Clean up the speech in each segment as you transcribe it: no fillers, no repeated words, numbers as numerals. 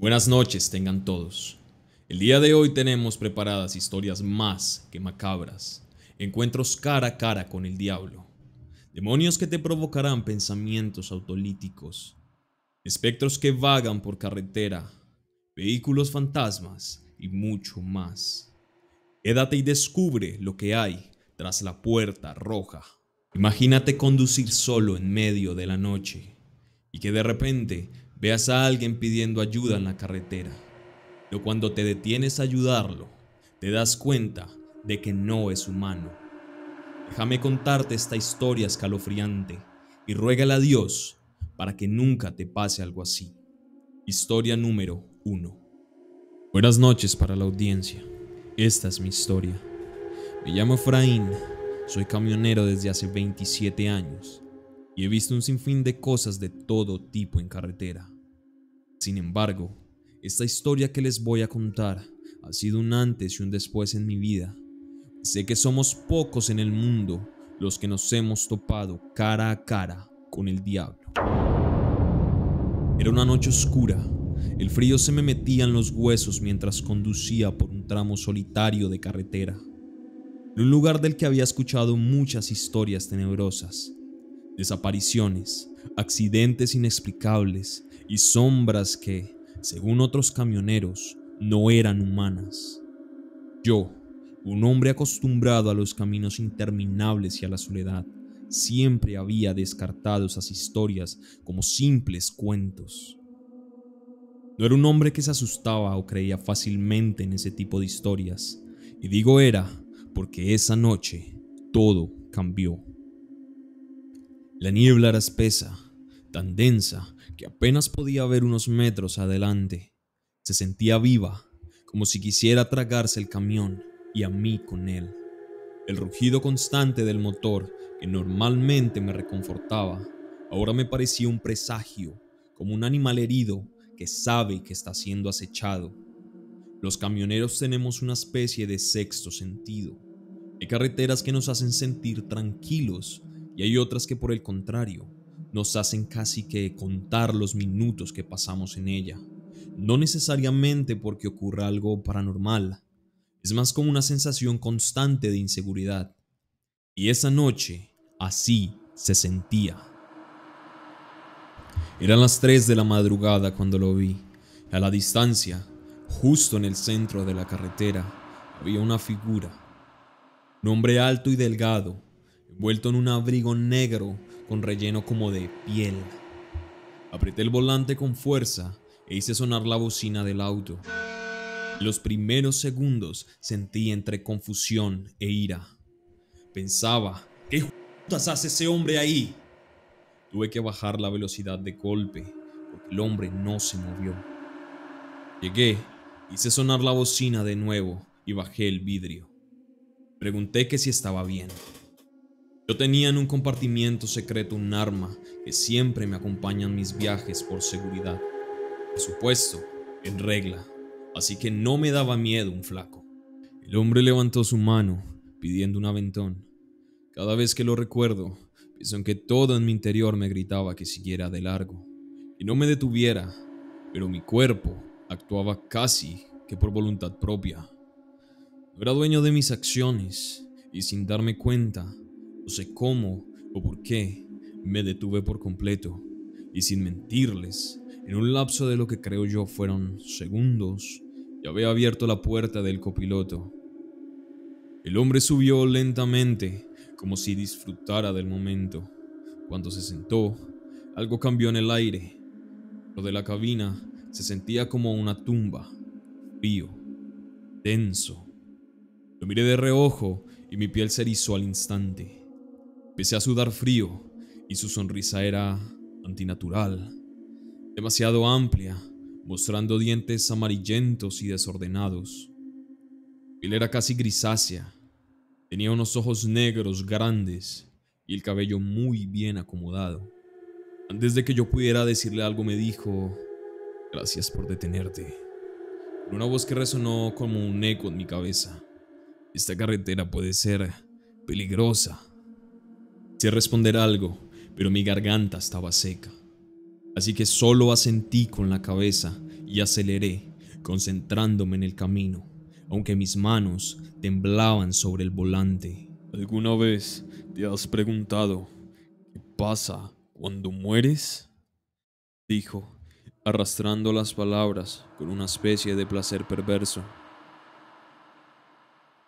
Buenas noches tengan todos. El día de hoy tenemos preparadas historias más que macabras, encuentros cara a cara con el diablo, demonios que te provocarán pensamientos autolíticos, espectros que vagan por carretera, vehículos fantasmas y mucho más. Quédate y descubre lo que hay tras la puerta roja. Imagínate conducir solo en medio de la noche y que de repente veas a alguien pidiendo ayuda en la carretera. Pero cuando te detienes a ayudarlo, te das cuenta de que no es humano. Déjame contarte esta historia escalofriante y ruégale a Dios para que nunca te pase algo así. Historia número 1. Buenas noches para la audiencia. Esta es mi historia. Me llamo Efraín, soy camionero desde hace 27 años y he visto un sinfín de cosas de todo tipo en carretera. Sin embargo, esta historia que les voy a contar ha sido un antes y un después en mi vida. Sé que somos pocos en el mundo los que nos hemos topado cara a cara con el diablo. Era una noche oscura. El frío se me metía en los huesos mientras conducía por un tramo solitario de carretera. En un lugar del que había escuchado muchas historias tenebrosas, desapariciones, accidentes inexplicables y sombras que, según otros camioneros, no eran humanas. Yo, un hombre acostumbrado a los caminos interminables y a la soledad, siempre había descartado esas historias como simples cuentos. No era un hombre que se asustaba o creía fácilmente en ese tipo de historias, y digo era porque esa noche todo cambió. La niebla era espesa, tan densa que apenas podía ver unos metros adelante. Se sentía viva, como si quisiera tragarse el camión y a mí con él. El rugido constante del motor, que normalmente me reconfortaba, ahora me parecía un presagio, como un animal herido que sabe que está siendo acechado. Los camioneros tenemos una especie de sexto sentido. Hay carreteras que nos hacen sentir tranquilos y hay otras que, por el contrario, nos hacen casi que contar los minutos que pasamos en ella. No necesariamente porque ocurra algo paranormal, es más como una sensación constante de inseguridad. Y esa noche, así se sentía. Eran las 3 de la madrugada cuando lo vi. A la distancia, justo en el centro de la carretera, había una figura. Un hombre alto y delgado, envuelto en un abrigo negro con relleno como de piel. Apreté el volante con fuerza e hice sonar la bocina del auto. En los primeros segundos sentí entre confusión e ira. Pensaba, ¿qué putas hace ese hombre ahí? Tuve que bajar la velocidad de golpe porque el hombre no se movió. Llegué, hice sonar la bocina de nuevo y bajé el vidrio. Pregunté que si estaba bien. Yo tenía en un compartimiento secreto un arma que siempre me acompaña en mis viajes por seguridad. Por supuesto, en regla, así que no me daba miedo un flaco. El hombre levantó su mano, pidiendo un aventón. Cada vez que lo recuerdo, pienso en que todo en mi interior me gritaba que siguiera de largo, y no me detuviera, pero mi cuerpo actuaba casi que por voluntad propia. No era dueño de mis acciones, y sin darme cuenta, no sé cómo o por qué, me detuve por completo, y sin mentirles, en un lapso de lo que creo yo fueron segundos, ya había abierto la puerta del copiloto. El hombre subió lentamente, como si disfrutara del momento. Cuando se sentó, algo cambió en el aire. Lo de la cabina se sentía como una tumba, frío, denso. Lo miré de reojo y mi piel se erizó al instante. Empecé a sudar frío y su sonrisa era antinatural, demasiado amplia, mostrando dientes amarillentos y desordenados. Su piel era casi grisácea. Tenía unos ojos negros grandes y el cabello muy bien acomodado. Antes de que yo pudiera decirle algo me dijo, «Gracias por detenerte», con una voz que resonó como un eco en mi cabeza. «Esta carretera puede ser peligrosa». Quise responder algo, pero mi garganta estaba seca. Así que solo asentí con la cabeza y aceleré, concentrándome en el camino, aunque mis manos temblaban sobre el volante. ¿Alguna vez te has preguntado qué pasa cuando mueres?, dijo, arrastrando las palabras con una especie de placer perverso.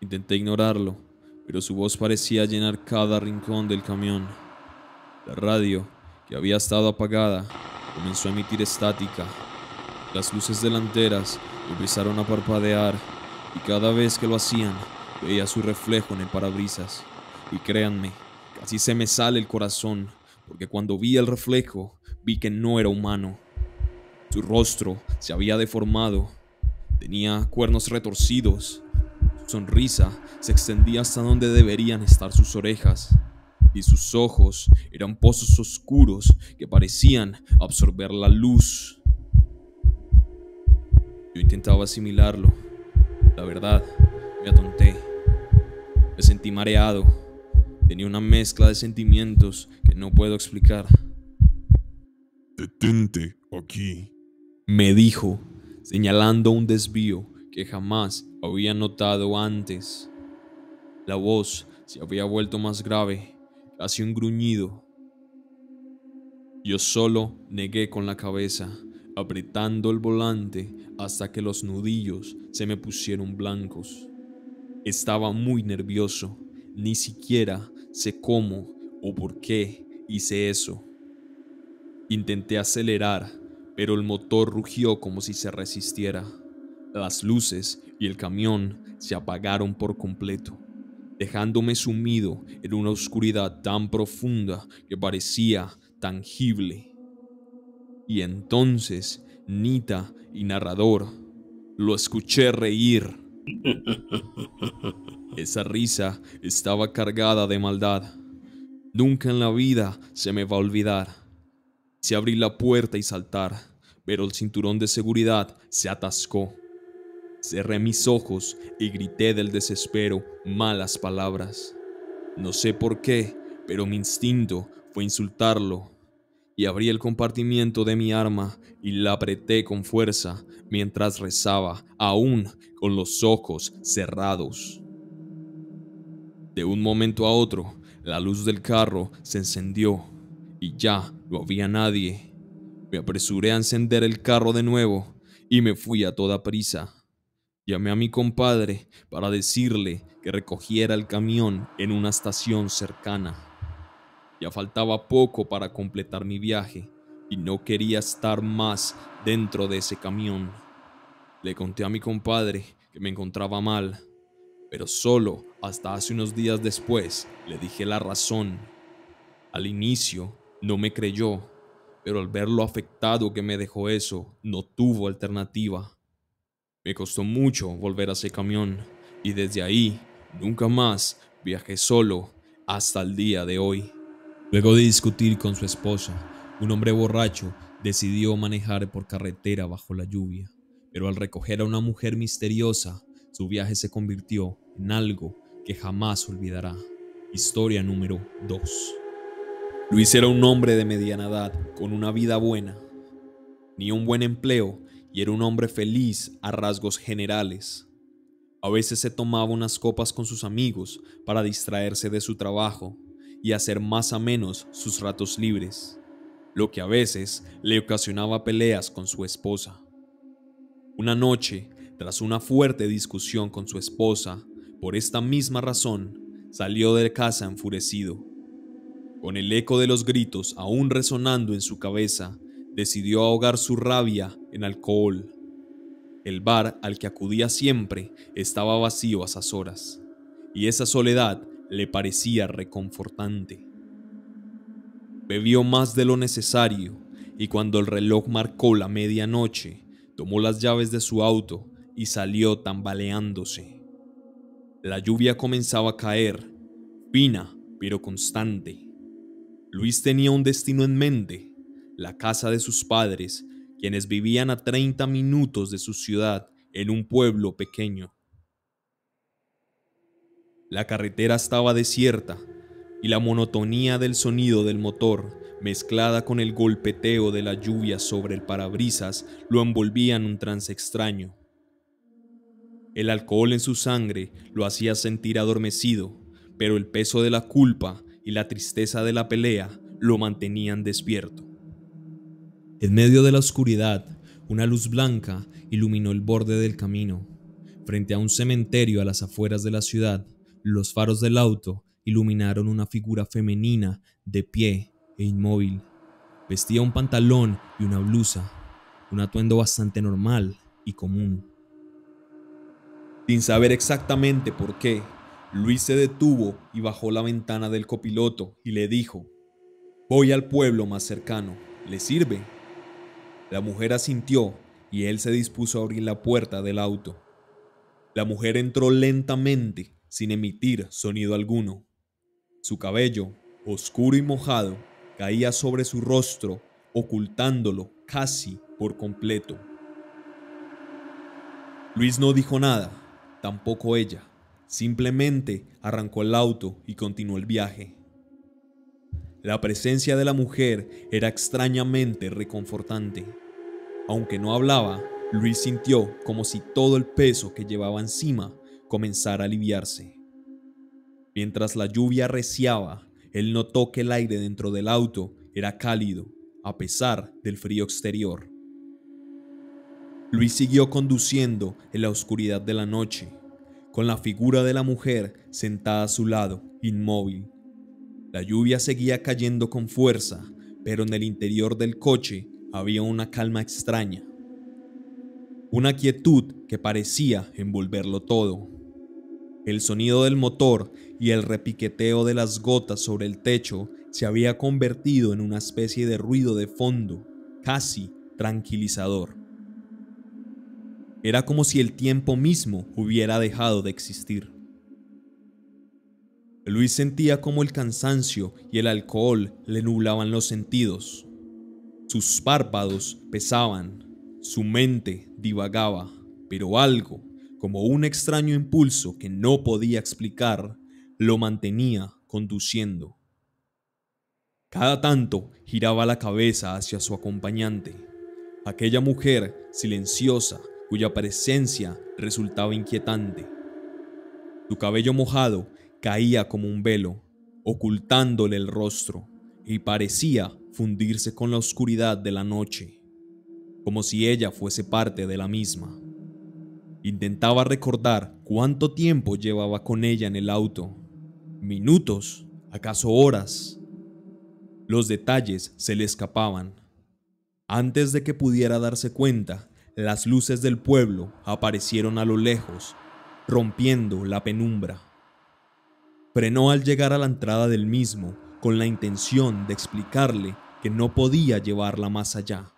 Intenté ignorarlo, pero su voz parecía llenar cada rincón del camión. La radio, que había estado apagada, comenzó a emitir estática. Las luces delanteras empezaron a parpadear y cada vez que lo hacían veía su reflejo en el parabrisas. Y créanme, casi se me sale el corazón, porque cuando vi el reflejo vi que no era humano. Su rostro se había deformado, tenía cuernos retorcidos, su sonrisa se extendía hasta donde deberían estar sus orejas, y sus ojos eran pozos oscuros que parecían absorber la luz. Yo intentaba asimilarlo. La verdad, me atonté. Me sentí mareado. Tenía una mezcla de sentimientos que no puedo explicar. Detente aquí, Me dijo, señalando un desvío que jamás había notado antes. La voz se había vuelto más grave, casi un gruñido. Yo solo negué con la cabeza, apretando el volante hasta que los nudillos se me pusieron blancos. Estaba muy nervioso, ni siquiera sé cómo o por qué hice eso. Intenté acelerar, pero el motor rugió como si se resistiera. Las luces y el camión se apagaron por completo, dejándome sumido en una oscuridad tan profunda que parecía tangible. Y entonces, Nita y narrador, lo escuché reír. Esa risa estaba cargada de maldad. Nunca en la vida se me va a olvidar. Quise abrir la puerta y saltar, pero el cinturón de seguridad se atascó. Cerré mis ojos y grité del desespero malas palabras. No sé por qué, pero mi instinto fue insultarlo. Y abrí el compartimiento de mi arma y la apreté con fuerza mientras rezaba, aún con los ojos cerrados. De un momento a otro, la luz del carro se encendió y ya no había nadie. Me apresuré a encender el carro de nuevo y me fui a toda prisa. Llamé a mi compadre para decirle que recogiera el camión en una estación cercana. Ya faltaba poco para completar mi viaje y no quería estar más dentro de ese camión. Le conté a mi compadre que me encontraba mal, pero solo hasta hace unos días después le dije la razón. Al inicio no me creyó, pero al ver lo afectado que me dejó eso, no tuvo alternativa. Me costó mucho volver a ese camión y desde ahí nunca más viajé solo hasta el día de hoy. Luego de discutir con su esposa, un hombre borracho decidió manejar por carretera bajo la lluvia, pero al recoger a una mujer misteriosa, su viaje se convirtió en algo que jamás olvidará. Historia número 2. Luis era un hombre de mediana edad, con una vida buena, tenía un buen empleo y era un hombre feliz a rasgos generales. A veces se tomaba unas copas con sus amigos para distraerse de su trabajo y hacer más a menos sus ratos libres, lo que a veces le ocasionaba peleas con su esposa. Una noche, tras una fuerte discusión con su esposa, por esta misma razón, salió de casa enfurecido. Con el eco de los gritos aún resonando en su cabeza, decidió ahogar su rabia en alcohol. El bar al que acudía siempre estaba vacío a esas horas, y esa soledad le parecía reconfortante. Bebió más de lo necesario, y cuando el reloj marcó la medianoche, tomó las llaves de su auto y salió tambaleándose. La lluvia comenzaba a caer, fina pero constante. Luis tenía un destino en mente, la casa de sus padres, quienes vivían a 30 minutos de su ciudad en un pueblo pequeño. La carretera estaba desierta y la monotonía del sonido del motor mezclada con el golpeteo de la lluvia sobre el parabrisas, lo envolvía en un trance extraño. El alcohol en su sangre lo hacía sentir adormecido, pero el peso de la culpa y la tristeza de la pelea lo mantenían despierto. En medio de la oscuridad, una luz blanca iluminó el borde del camino. Frente a un cementerio a las afueras de la ciudad, los faros del auto iluminaron una figura femenina de pie e inmóvil. Vestía un pantalón y una blusa, un atuendo bastante normal y común. Sin saber exactamente por qué, Luis se detuvo y bajó la ventana del copiloto y le dijo: «Voy al pueblo más cercano, ¿le sirve?». La mujer asintió y él se dispuso a abrir la puerta del auto. La mujer entró lentamente, sin emitir sonido alguno. Su cabello, oscuro y mojado, caía sobre su rostro, ocultándolo casi por completo. Luis no dijo nada, tampoco ella. Simplemente arrancó el auto y continuó el viaje. La presencia de la mujer era extrañamente reconfortante. Aunque no hablaba, Luis sintió como si todo el peso que llevaba encima comenzara a aliviarse. Mientras la lluvia arreciaba, él notó que el aire dentro del auto era cálido, a pesar del frío exterior. Luis siguió conduciendo en la oscuridad de la noche, con la figura de la mujer sentada a su lado, inmóvil. La lluvia seguía cayendo con fuerza, pero en el interior del coche había una calma extraña. Una quietud que parecía envolverlo todo. El sonido del motor y el repiqueteo de las gotas sobre el techo se había convertido en una especie de ruido de fondo, casi tranquilizador. Era como si el tiempo mismo hubiera dejado de existir. Luis sentía como el cansancio y el alcohol le nublaban los sentidos. Sus párpados pesaban, su mente divagaba, pero algo, como un extraño impulso que no podía explicar, lo mantenía conduciendo. Cada tanto giraba la cabeza hacia su acompañante, aquella mujer silenciosa cuya presencia resultaba inquietante. Su cabello mojado caía como un velo, ocultándole el rostro, y parecía fundirse con la oscuridad de la noche, como si ella fuese parte de la misma. Intentaba recordar cuánto tiempo llevaba con ella en el auto. ¿Minutos? ¿Acaso horas? Los detalles se le escapaban. Antes de que pudiera darse cuenta, las luces del pueblo aparecieron a lo lejos, rompiendo la penumbra. Frenó al llegar a la entrada del mismo, con la intención de explicarle que no podía llevarla más allá.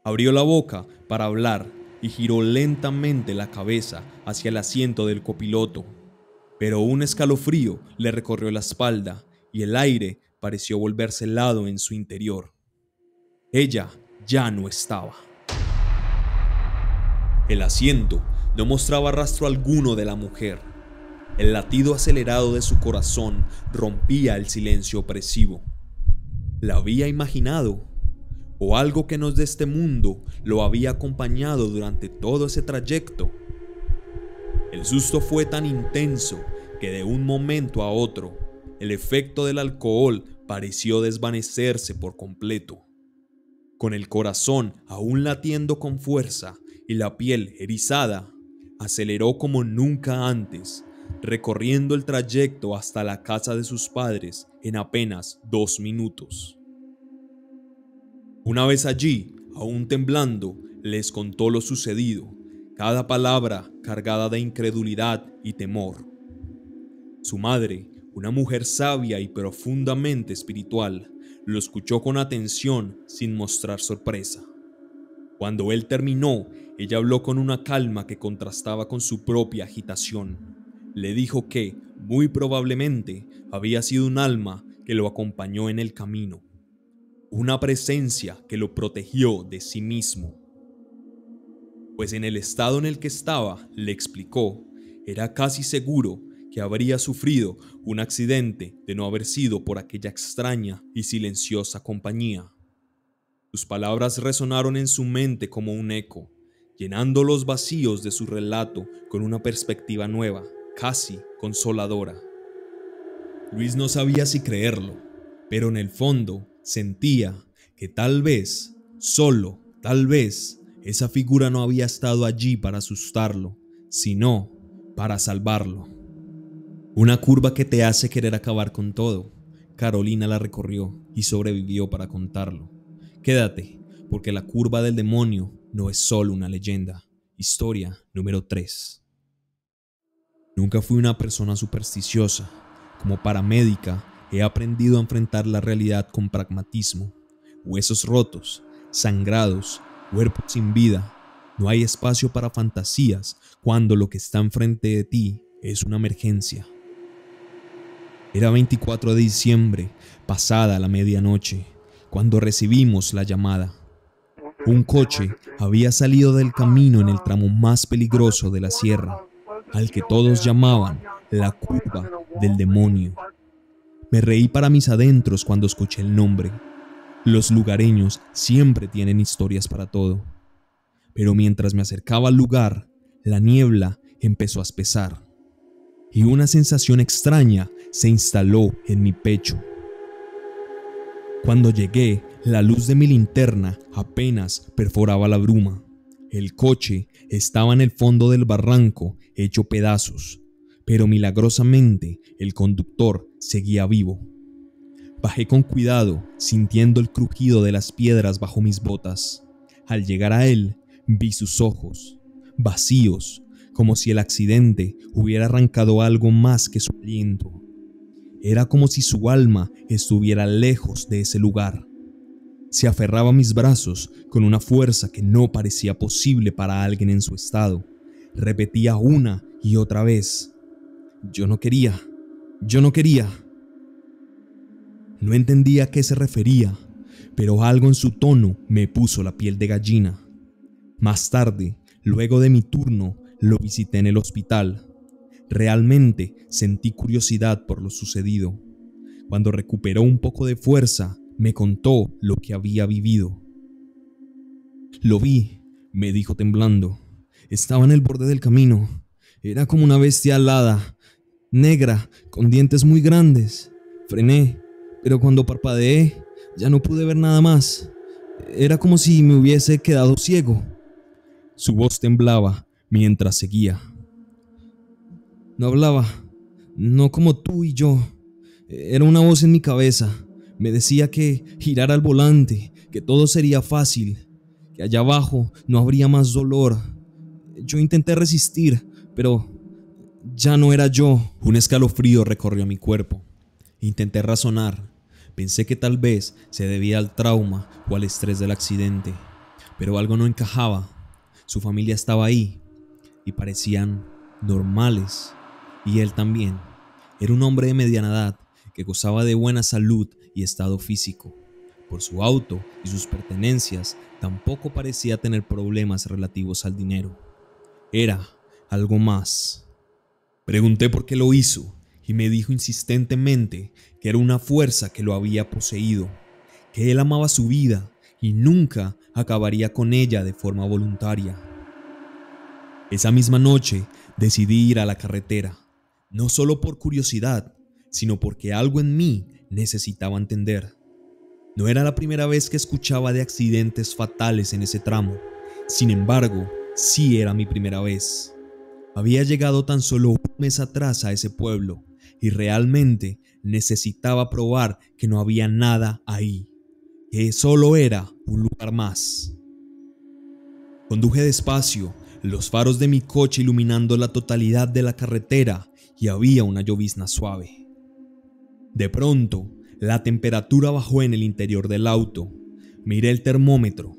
Abrió la boca para hablar y giró lentamente la cabeza hacia el asiento del copiloto, pero un escalofrío le recorrió la espalda y el aire pareció volverse helado en su interior. Ella ya no estaba. El asiento no mostraba rastro alguno de la mujer. El latido acelerado de su corazón rompía el silencio opresivo. ¿La había imaginado? ¿O algo que no es de este mundo lo había acompañado durante todo ese trayecto? El susto fue tan intenso que de un momento a otro, el efecto del alcohol pareció desvanecerse por completo. Con el corazón aún latiendo con fuerza y la piel erizada, aceleró como nunca antes, recorriendo el trayecto hasta la casa de sus padres en apenas 2 minutos. Una vez allí, aún temblando, les contó lo sucedido, cada palabra cargada de incredulidad y temor. Su madre, una mujer sabia y profundamente espiritual, lo escuchó con atención sin mostrar sorpresa. Cuando él terminó, ella habló con una calma que contrastaba con su propia agitación. Le dijo que, muy probablemente, había sido un alma que lo acompañó en el camino. Una presencia que lo protegió de sí mismo. Pues en el estado en el que estaba, le explicó, era casi seguro que habría sufrido un accidente de no haber sido por aquella extraña y silenciosa compañía. Sus palabras resonaron en su mente como un eco, llenando los vacíos de su relato con una perspectiva nueva, casi consoladora. Luis no sabía si creerlo, pero en el fondo sentía que tal vez, solo tal vez, esa figura no había estado allí para asustarlo, sino para salvarlo. Una curva que te hace querer acabar con todo. Carolina la recorrió y sobrevivió para contarlo. Quédate, porque la curva del demonio no es solo una leyenda. Historia número 3. Nunca fui una persona supersticiosa. Como paramédica, he aprendido a enfrentar la realidad con pragmatismo. Huesos rotos, sangrados, cuerpos sin vida. No hay espacio para fantasías cuando lo que está enfrente de ti es una emergencia. Era 24 de diciembre, pasada la medianoche, cuando recibimos la llamada. Un coche había salido del camino en el tramo más peligroso de la sierra, al que todos llamaban la curva del demonio. Me reí para mis adentros cuando escuché el nombre. Los lugareños siempre tienen historias para todo. Pero mientras me acercaba al lugar, la niebla empezó a espesar y una sensación extraña se instaló en mi pecho. Cuando llegué, la luz de mi linterna apenas perforaba la bruma. El coche estaba en el fondo del barranco, hecho pedazos, pero milagrosamente el conductor seguía vivo. Bajé con cuidado, sintiendo el crujido de las piedras bajo mis botas. Al llegar a él, vi sus ojos, vacíos, como si el accidente hubiera arrancado algo más que su aliento. Era como si su alma estuviera lejos de ese lugar. Se aferraba a mis brazos con una fuerza que no parecía posible para alguien en su estado. Repetía una y otra vez: yo no quería. No entendía a qué se refería, pero algo en su tono me puso la piel de gallina. Más tarde, luego de mi turno, lo visité en el hospital. Realmente sentí curiosidad por lo sucedido. Cuando recuperó un poco de fuerza, me contó lo que había vivido. Lo vi, me dijo temblando. Estaba en el borde del camino. Era como una bestia alada, negra, con dientes muy grandes. Frené, pero cuando parpadeé, ya no pude ver nada más. Era como si me hubiese quedado ciego. Su voz temblaba mientras seguía. No hablaba, no como tú y yo. Era una voz en mi cabeza. Me decía que girara al volante, que todo sería fácil, que allá abajo no habría más dolor. Yo intenté resistir, pero ya no era yo. Un escalofrío recorrió mi cuerpo. Intenté razonar. Pensé que tal vez se debía al trauma o al estrés del accidente, pero algo no encajaba. Su familia estaba ahí y parecían normales, y él también. Era un hombre de mediana edad que gozaba de buena salud y estado físico. Por su auto y sus pertenencias, tampoco parecía tener problemas relativos al dinero. Era algo más. Pregunté por qué lo hizo y me dijo insistentemente que era una fuerza que lo había poseído, que él amaba su vida y nunca acabaría con ella de forma voluntaria. Esa misma noche decidí ir a la carretera, no solo por curiosidad, sino porque algo en mí necesitaba entender. No era la primera vez que escuchaba de accidentes fatales en ese tramo. Sin embargo, sí era mi primera vez. Había llegado tan solo un mes atrás a ese pueblo y realmente necesitaba probar que no había nada ahí, que solo era un lugar más. Conduje despacio, los faros de mi coche iluminando la totalidad de la carretera, y había una llovizna suave. De pronto, la temperatura bajó en el interior del auto. Miré el termómetro.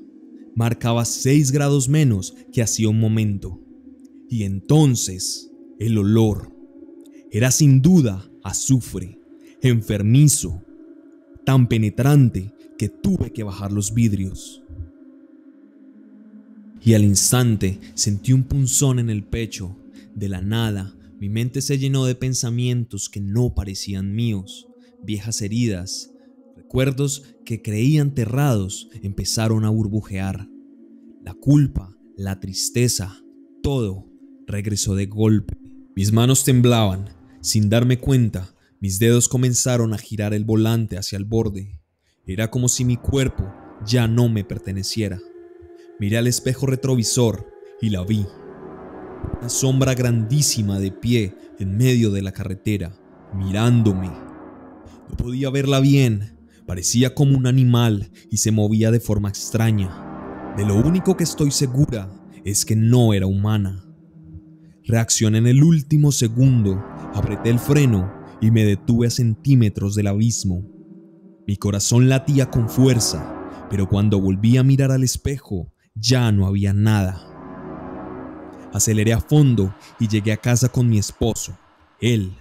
Marcaba 6 grados menos que hacía un momento. Y entonces, el olor. Era sin duda azufre, enfermizo, tan penetrante que tuve que bajar los vidrios. Y al instante sentí un punzón en el pecho. De la nada Mi mente se llenó de pensamientos que no parecían míos, viejas heridas, recuerdos que creía enterrados empezaron a burbujear. La culpa, la tristeza, todo regresó de golpe. Mis manos temblaban. Sin darme cuenta, mis dedos comenzaron a girar el volante hacia el borde. Era como si mi cuerpo ya no me perteneciera. Miré al espejo retrovisor y la vi. Una sombra grandísima de pie en medio de la carretera, mirándome. No podía verla bien. Parecía como un animal y se movía de forma extraña. De lo único que estoy segura es que no era humana. Reaccioné en el último segundo, apreté el freno y me detuve a centímetros del abismo. Mi corazón latía con fuerza, pero cuando volví a mirar al espejo ya no había nada. Aceleré a fondo y llegué a casa con mi esposo. Él,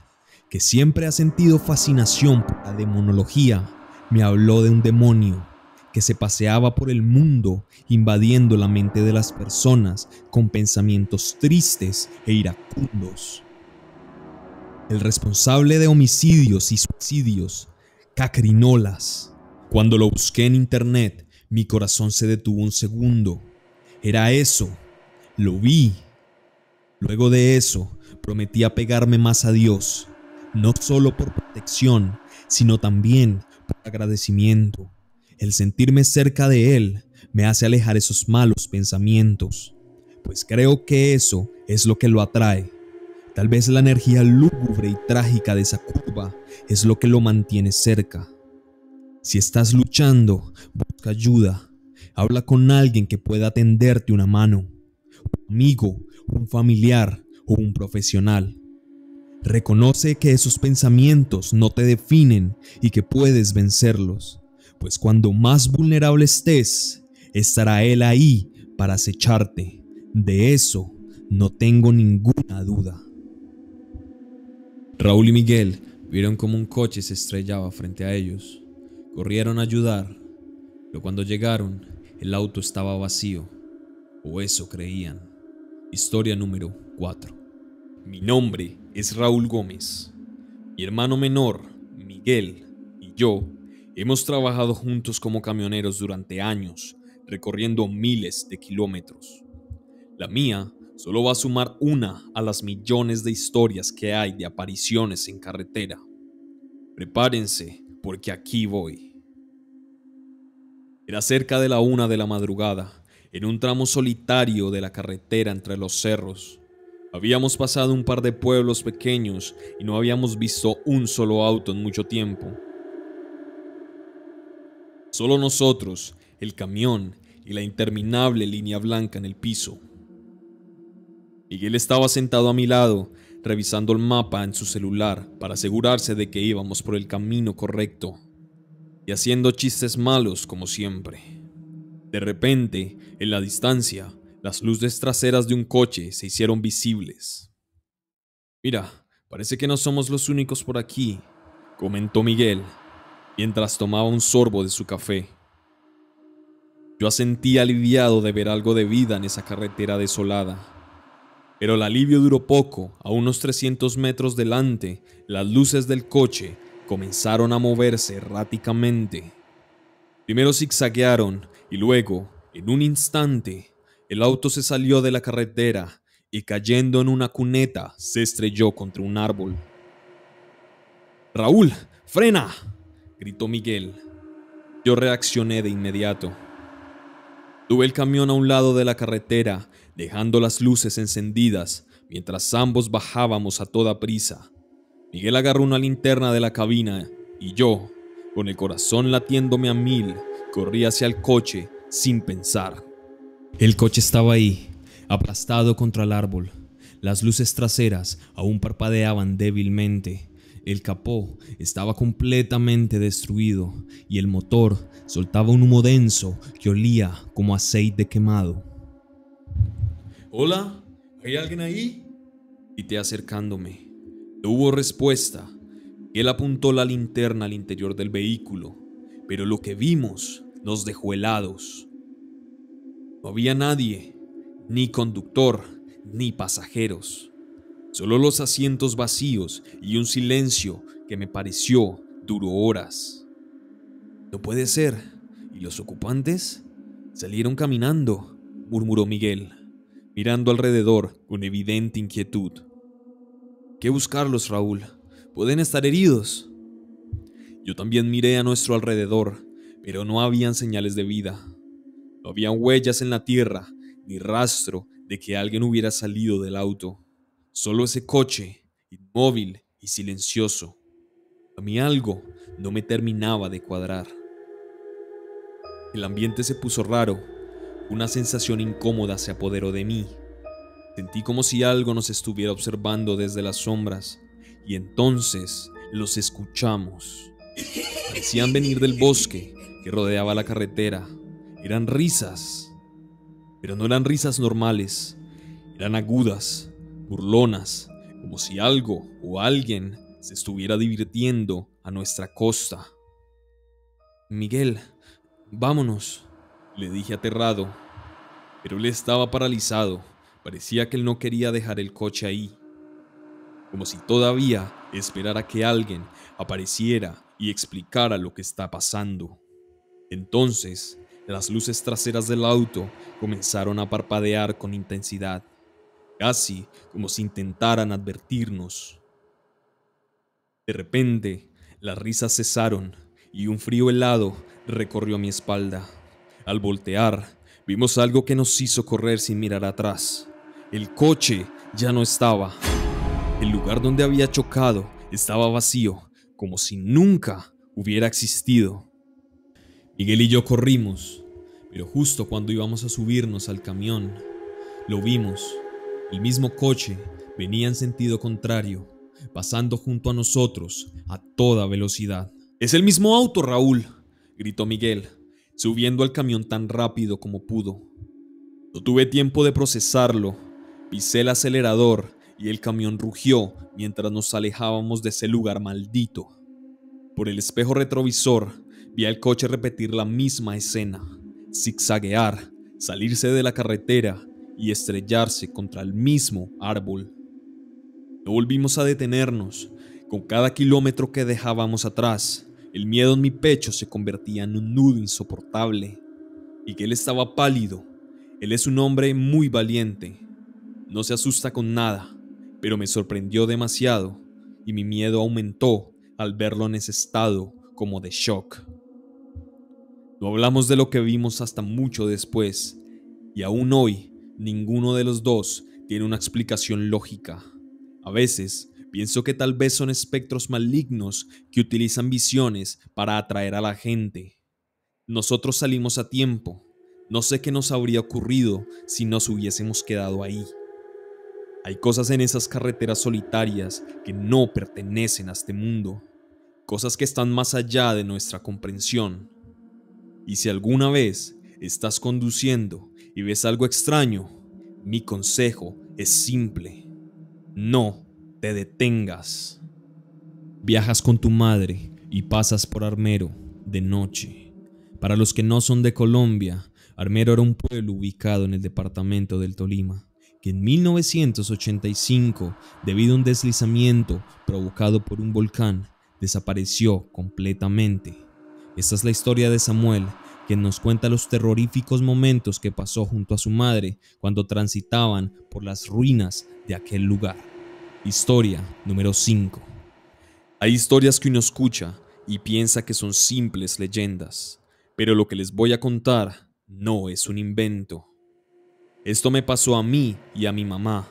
que siempre ha sentido fascinación por la demonología, me habló de un demonio que se paseaba por el mundo invadiendo la mente de las personas con pensamientos tristes e iracundos. El responsable de homicidios y suicidios, Cacrinolas. Cuando lo busqué en internet, mi corazón se detuvo un segundo. Era eso, lo vi. Luego de eso, prometí apegarme más a Dios, no solo por protección, sino también por agradecimiento. El sentirme cerca de Él me hace alejar esos malos pensamientos, pues creo que eso es lo que lo atrae. Tal vez la energía lúgubre y trágica de esa curva es lo que lo mantiene cerca. Si estás luchando, busca ayuda. Habla con alguien que pueda tenderte una mano. Un amigo, un familiar o un profesional. Reconoce que esos pensamientos no te definen y que puedes vencerlos. Pues cuando más vulnerable estés, estará Él ahí para acecharte. De eso no tengo ninguna duda. Raúl y Miguel vieron como un coche se estrellaba frente a ellos. Corrieron a ayudar, pero cuando llegaron, el auto estaba vacío. O eso creían. Historia número 4. Mi nombre es Raúl Gómez. Mi hermano menor, Miguel, y yo hemos trabajado juntos como camioneros durante años, recorriendo miles de kilómetros. La mía solo va a sumar una a las millones de historias que hay de apariciones en carretera. Prepárense, porque aquí voy. Era cerca de la 1 de la madrugada, en un tramo solitario de la carretera entre los cerros. Habíamos pasado un par de pueblos pequeños y no habíamos visto un solo auto en mucho tiempo. Solo nosotros, el camión y la interminable línea blanca en el piso. Miguel estaba sentado a mi lado, revisando el mapa en su celular para asegurarse de que íbamos por el camino correcto, y haciendo chistes malos como siempre. De repente, en la distancia, las luces traseras de un coche se hicieron visibles. «Mira, parece que no somos los únicos por aquí», comentó Miguel, mientras tomaba un sorbo de su café. Yo asentí aliviado de ver algo de vida en esa carretera desolada. Pero el alivio duró poco. A unos 300 metros delante, las luces del coche comenzaron a moverse erráticamente. Primero zigzaguearon y luego, en un instante, el auto se salió de la carretera y cayendo en una cuneta se estrelló contra un árbol. «¡Raúl, frena!», gritó Miguel. Yo reaccioné de inmediato. Tuve el camión a un lado de la carretera, dejando las luces encendidas mientras ambos bajábamos a toda prisa. Miguel agarró una linterna de la cabina y yo, con el corazón latiéndome a 1000, corrí hacia el coche sin pensar. El coche estaba ahí, aplastado contra el árbol. Las luces traseras aún parpadeaban débilmente. El capó estaba completamente destruido y el motor soltaba un humo denso que olía como aceite quemado. «¿Hola? ¿Hay alguien ahí?», grité acercándome. No hubo respuesta. Él apuntó la linterna al interior del vehículo, pero lo que vimos nos dejó helados. No había nadie, ni conductor, ni pasajeros. Solo los asientos vacíos y un silencio que me pareció duró horas. No puede ser. ¿Y los ocupantes? Salieron caminando, murmuró Miguel, mirando alrededor con evidente inquietud. ¿Qué buscarlos, Raúl? Pueden estar heridos. Yo también miré a nuestro alrededor, pero no habían señales de vida. No habían huellas en la tierra, ni rastro de que alguien hubiera salido del auto. Solo ese coche, inmóvil y silencioso. A mí algo no me terminaba de cuadrar. El ambiente se puso raro. Una sensación incómoda se apoderó de mí. Sentí como si algo nos estuviera observando desde las sombras, y entonces los escuchamos. Parecían venir del bosque que rodeaba la carretera. Eran risas, pero no eran risas normales. Eran agudas, burlonas, como si algo o alguien se estuviera divirtiendo a nuestra costa. Miguel, vámonos, le dije aterrado, pero él estaba paralizado. Parecía que él no quería dejar el coche ahí, como si todavía esperara que alguien apareciera y explicara lo que está pasando. Entonces, las luces traseras del auto comenzaron a parpadear con intensidad, casi como si intentaran advertirnos. De repente, las risas cesaron y un frío helado recorrió mi espalda. Al voltear, vimos algo que nos hizo correr sin mirar atrás. El coche ya no estaba. El lugar donde había chocado estaba vacío, como si nunca hubiera existido. Miguel y yo corrimos, pero justo cuando íbamos a subirnos al camión, lo vimos. El mismo coche venía en sentido contrario, pasando junto a nosotros a toda velocidad. «¡Es el mismo auto, Raúl!», gritó Miguel, subiendo al camión tan rápido como pudo. No tuve tiempo de procesarlo. Pisé el acelerador y el camión rugió mientras nos alejábamos de ese lugar maldito. Por el espejo retrovisor vi al coche repetir la misma escena, zigzaguear, salirse de la carretera y estrellarse contra el mismo árbol. No volvimos a detenernos. Con cada kilómetro que dejábamos atrás, el miedo en mi pecho se convertía en un nudo insoportable. Miguel estaba pálido. Él es un hombre muy valiente. No se asusta con nada, pero me sorprendió demasiado y mi miedo aumentó al verlo en ese estado como de shock. No hablamos de lo que vimos hasta mucho después, y aún hoy ninguno de los dos tiene una explicación lógica. A veces pienso que tal vez son espectros malignos que utilizan visiones para atraer a la gente. Nosotros salimos a tiempo. No sé qué nos habría ocurrido si nos hubiésemos quedado ahí. Hay cosas en esas carreteras solitarias que no pertenecen a este mundo, cosas que están más allá de nuestra comprensión. Y si alguna vez estás conduciendo y ves algo extraño, mi consejo es simple: no te detengas. Viajas con tu madre y pasas por Armero de noche. Para los que no son de Colombia, Armero era un pueblo ubicado en el departamento del Tolima, que en 1985, debido a un deslizamiento provocado por un volcán, desapareció completamente. Esta es la historia de Samuel, quien nos cuenta los terroríficos momentos que pasó junto a su madre cuando transitaban por las ruinas de aquel lugar. Historia número 5. Hay historias que uno escucha y piensa que son simples leyendas, pero lo que les voy a contar no es un invento. Esto me pasó a mí y a mi mamá,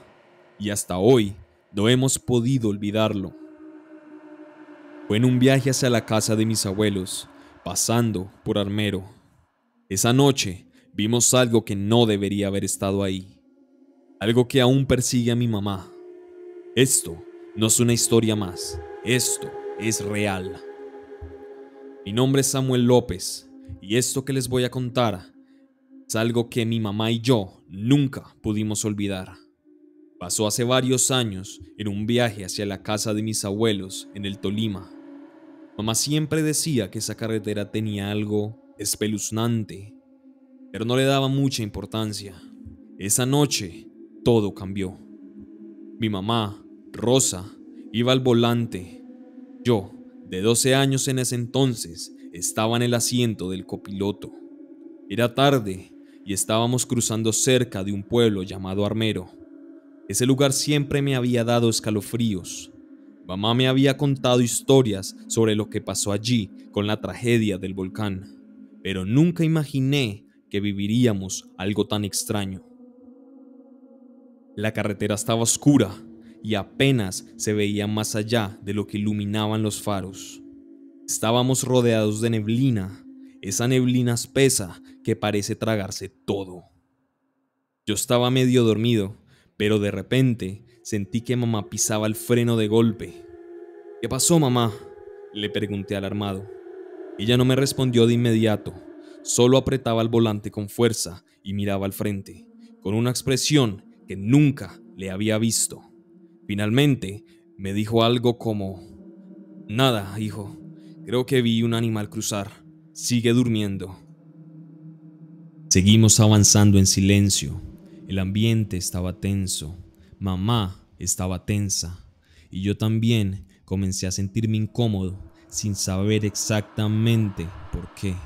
y hasta hoy no hemos podido olvidarlo. Fue en un viaje hacia la casa de mis abuelos, pasando por Armero. Esa noche vimos algo que no debería haber estado ahí, algo que aún persigue a mi mamá. Esto no es una historia más, esto es real. Mi nombre es Samuel López, y esto que les voy a contar es algo que mi mamá y yo nunca pudimos olvidar. Pasó hace varios años en un viaje hacia la casa de mis abuelos en el Tolima. Mamá siempre decía que esa carretera tenía algo espeluznante, pero no le daba mucha importancia. Esa noche todo cambió. Mi mamá Rosa iba al volante. Yo, de 12 años en ese entonces, estaba en el asiento del copiloto. Era tarde y estábamos cruzando cerca de un pueblo llamado Armero. Ese lugar siempre me había dado escalofríos. Mamá me había contado historias sobre lo que pasó allí con la tragedia del volcán, pero nunca imaginé que viviríamos algo tan extraño. La carretera estaba oscura y apenas se veía más allá de lo que iluminaban los faros. Estábamos rodeados de neblina, esa neblina espesa que parece tragarse todo. Yo estaba medio dormido, pero de repente sentí que mamá pisaba el freno de golpe. ¿Qué pasó, mamá?, le pregunté alarmado. Ella no me respondió de inmediato, solo apretaba el volante con fuerza y miraba al frente, con una expresión que nunca le había visto. Finalmente me dijo algo como: nada, hijo, creo que vi un animal cruzar. Sigue durmiendo. Seguimos avanzando en silencio. El ambiente estaba tenso. Mamá estaba tensa. Y yo también comencé a sentirme incómodo, sin saber exactamente por qué.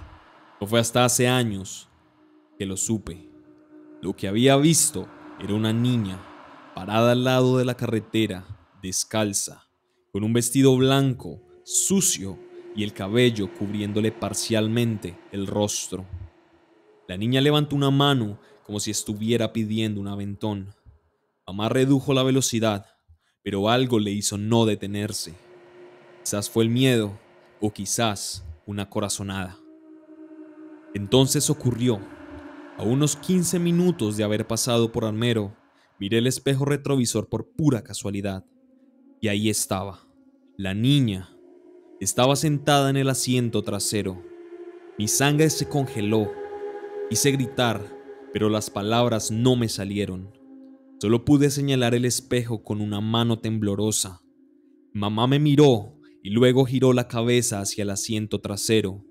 No fue hasta hace años que lo supe. Lo que había visto era una niña parada al lado de la carretera, descalza, con un vestido blanco, sucio y el cabello cubriéndole parcialmente el rostro. La niña levantó una mano como si estuviera pidiendo un aventón. Mamá redujo la velocidad, pero algo le hizo no detenerse. Quizás fue el miedo o quizás una corazonada. Entonces ocurrió. A unos 15 minutos de haber pasado por Armero, miré el espejo retrovisor por pura casualidad. Y ahí estaba. La niña estaba sentada en el asiento trasero. Mi sangre se congeló. Quise gritar, pero las palabras no me salieron. Solo pude señalar el espejo con una mano temblorosa. Mamá me miró y luego giró la cabeza hacia el asiento trasero.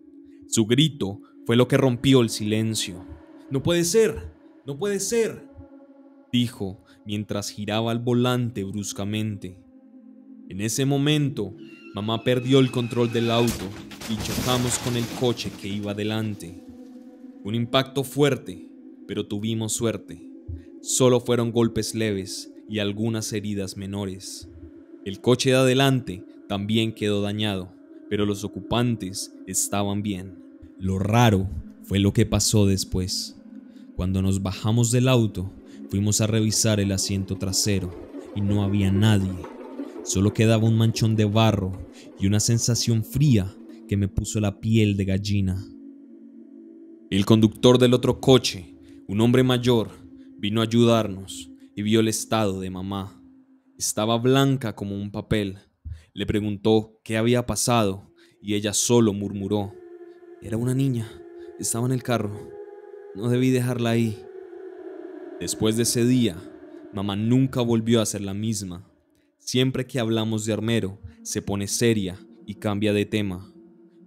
Su grito fue lo que rompió el silencio. «¡No puede ser! ¡No puede ser!», dijo mientras giraba el volante bruscamente. En ese momento, mamá perdió el control del auto y chocamos con el coche que iba delante. Un impacto fuerte, pero tuvimos suerte. Solo fueron golpes leves y algunas heridas menores. El coche de adelante también quedó dañado, pero los ocupantes estaban bien. Lo raro fue lo que pasó después. Cuando nos bajamos del auto, fuimos a revisar el asiento trasero y no había nadie. Solo quedaba un manchón de barro y una sensación fría que me puso la piel de gallina. El conductor del otro coche, un hombre mayor, vino a ayudarnos y vio el estado de mamá. Estaba blanca como un papel. Le preguntó qué había pasado y ella solo murmuró: «Era una niña, estaba en el carro, no debí dejarla ahí». Después de ese día, mamá nunca volvió a ser la misma. Siempre que hablamos de Armero, se pone seria y cambia de tema.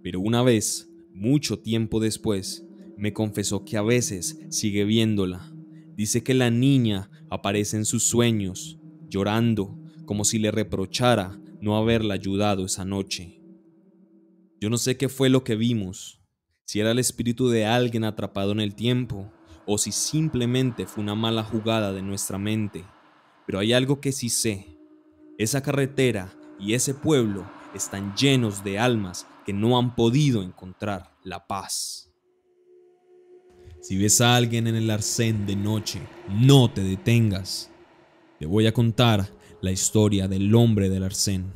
Pero una vez, mucho tiempo después, me confesó que a veces sigue viéndola. Dice que la niña aparece en sus sueños, llorando, como si le reprochara no haberla ayudado esa noche. Yo no sé qué fue lo que vimos, si era el espíritu de alguien atrapado en el tiempo, o si simplemente fue una mala jugada de nuestra mente. Pero hay algo que sí sé. Esa carretera y ese pueblo están llenos de almas que no han podido encontrar la paz. Si ves a alguien en el arcén de noche, no te detengas. Te voy a contar la historia del hombre del arcén.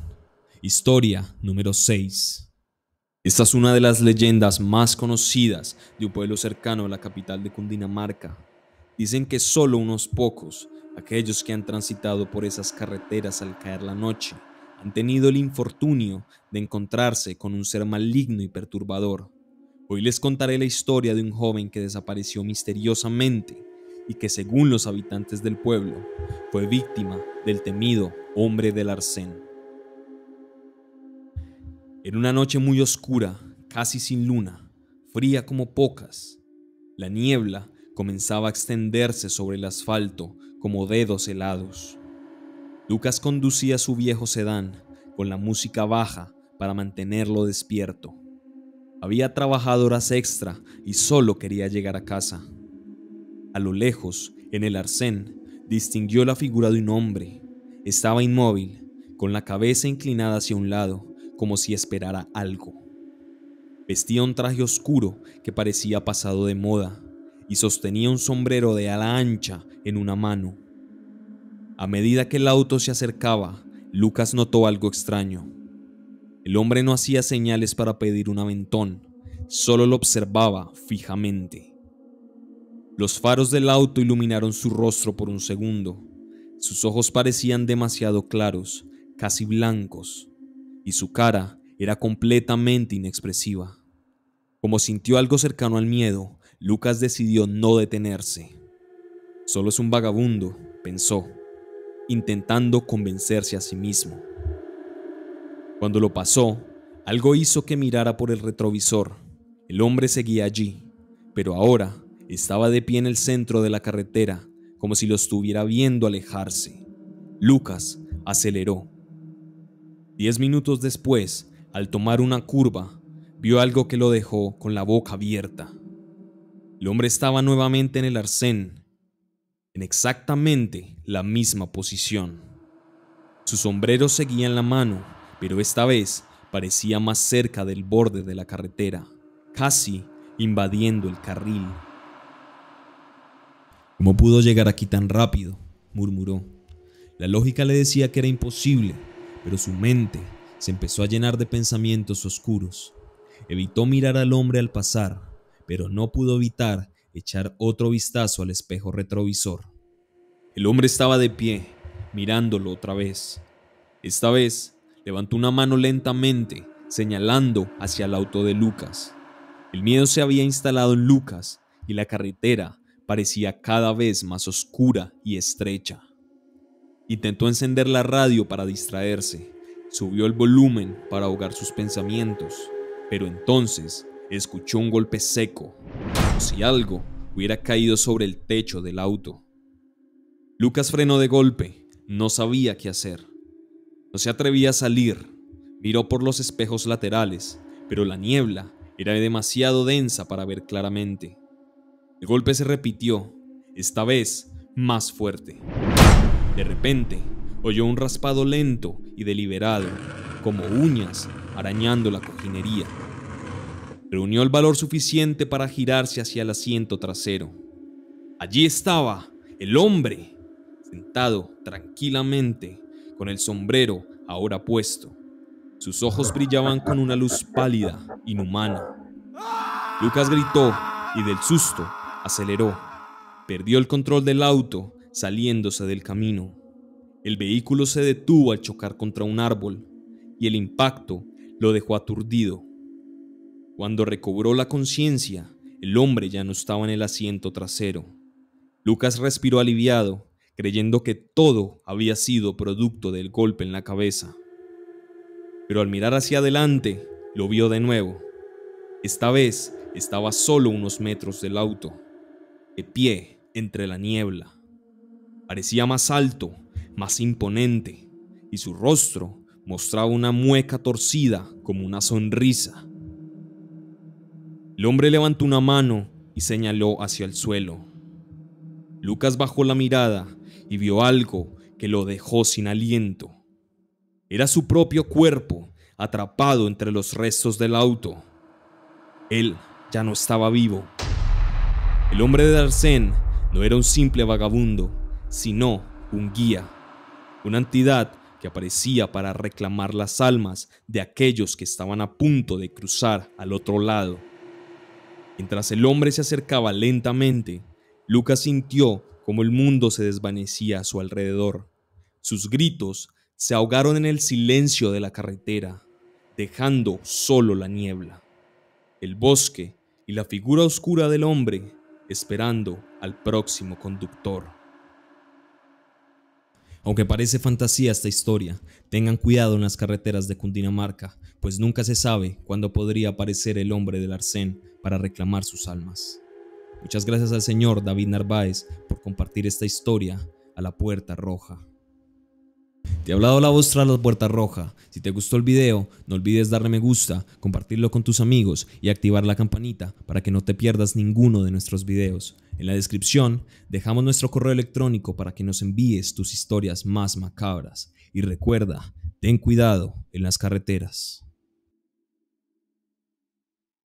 Historia número 6. Esta es una de las leyendas más conocidas de un pueblo cercano a la capital de Cundinamarca. Dicen que solo unos pocos, aquellos que han transitado por esas carreteras al caer la noche, han tenido el infortunio de encontrarse con un ser maligno y perturbador. Hoy les contaré la historia de un joven que desapareció misteriosamente y que, según los habitantes del pueblo, fue víctima del temido hombre del arcén. En una noche muy oscura, casi sin luna, fría como pocas, la niebla comenzaba a extenderse sobre el asfalto como dedos helados. Lucas conducía su viejo sedán con la música baja para mantenerlo despierto. Había trabajado horas extra y solo quería llegar a casa. A lo lejos, en el arcén, distinguió la figura de un hombre. Estaba inmóvil, con la cabeza inclinada hacia un lado, como si esperara algo. Vestía un traje oscuro que parecía pasado de moda y sostenía un sombrero de ala ancha en una mano. A medida que el auto se acercaba, Lucas notó algo extraño. El hombre no hacía señales para pedir un aventón, solo lo observaba fijamente. Los faros del auto iluminaron su rostro por un segundo. Sus ojos parecían demasiado claros, casi blancos, y su cara era completamente inexpresiva. Como sintió algo cercano al miedo, Lucas decidió no detenerse. Solo es un vagabundo, pensó, intentando convencerse a sí mismo. Cuando lo pasó, algo hizo que mirara por el retrovisor. El hombre seguía allí, pero ahora estaba de pie en el centro de la carretera, como si lo estuviera viendo alejarse. Lucas aceleró. 10 minutos después, al tomar una curva, vio algo que lo dejó con la boca abierta. El hombre estaba nuevamente en el arcén, en exactamente la misma posición. Su sombrero seguía en la mano, pero esta vez parecía más cerca del borde de la carretera, casi invadiendo el carril. ¿Cómo pudo llegar aquí tan rápido?, murmuró. La lógica le decía que era imposible, pero su mente se empezó a llenar de pensamientos oscuros. Evitó mirar al hombre al pasar, pero no pudo evitar echar otro vistazo al espejo retrovisor. El hombre estaba de pie, mirándolo otra vez. Esta vez levantó una mano lentamente, señalando hacia el auto de Lucas. El miedo se había instalado en Lucas y la carretera parecía cada vez más oscura y estrecha. Intentó encender la radio para distraerse, subió el volumen para ahogar sus pensamientos, pero entonces escuchó un golpe seco, como si algo hubiera caído sobre el techo del auto. Lucas frenó de golpe, no sabía qué hacer. No se atrevía a salir, miró por los espejos laterales, pero la niebla era demasiado densa para ver claramente. El golpe se repitió, esta vez más fuerte. De repente, oyó un raspado lento y deliberado, como uñas arañando la cojinería. Reunió el valor suficiente para girarse hacia el asiento trasero. Allí estaba el hombre, sentado tranquilamente, con el sombrero ahora puesto. Sus ojos brillaban con una luz pálida, inhumana. Lucas gritó y del susto aceleró. Perdió el control del auto, saliéndose del camino. El vehículo se detuvo al chocar contra un árbol y el impacto lo dejó aturdido. Cuando recobró la conciencia, el hombre ya no estaba en el asiento trasero. Lucas respiró aliviado, creyendo que todo había sido producto del golpe en la cabeza. Pero al mirar hacia adelante, lo vio de nuevo. Esta vez estaba solo unos metros del auto, de pie entre la niebla. Parecía más alto, más imponente, y su rostro mostraba una mueca torcida como una sonrisa. El hombre levantó una mano y señaló hacia el suelo. Lucas bajó la mirada y vio algo que lo dejó sin aliento. Era su propio cuerpo, atrapado entre los restos del auto. Él ya no estaba vivo. El hombre de Arsène no era un simple vagabundo, sino un guía, una entidad que aparecía para reclamar las almas de aquellos que estaban a punto de cruzar al otro lado. Mientras el hombre se acercaba lentamente, Lucas sintió cómo el mundo se desvanecía a su alrededor. Sus gritos se ahogaron en el silencio de la carretera, dejando solo la niebla, el bosque y la figura oscura del hombre esperando al próximo conductor. Aunque parece fantasía esta historia, tengan cuidado en las carreteras de Cundinamarca, pues nunca se sabe cuándo podría aparecer el hombre del Arsène para reclamar sus almas. Muchas gracias al señor David Narváez por compartir esta historia a la Puerta Roja. Te ha hablado la voz tras la puerta roja. Si te gustó el video, no olvides darle me gusta, compartirlo con tus amigos y activar la campanita para que no te pierdas ninguno de nuestros videos. En la descripción dejamos nuestro correo electrónico para que nos envíes tus historias más macabras. Y recuerda, ten cuidado en las carreteras.